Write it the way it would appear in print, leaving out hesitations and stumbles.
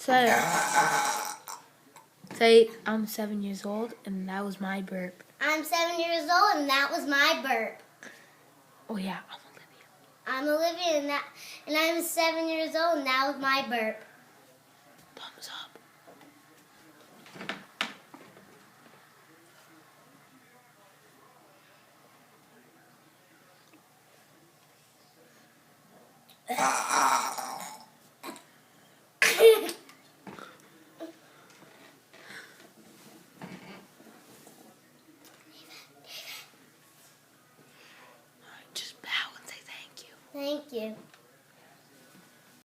Say, say, I'm 7 years old, and that was my burp. I'm 7 years old, and that was my burp. Oh yeah, I'm Olivia. I'm Olivia, and I'm 7 years old, and that was my burp. Thumbs up. Just bow and say thank you. Thank you.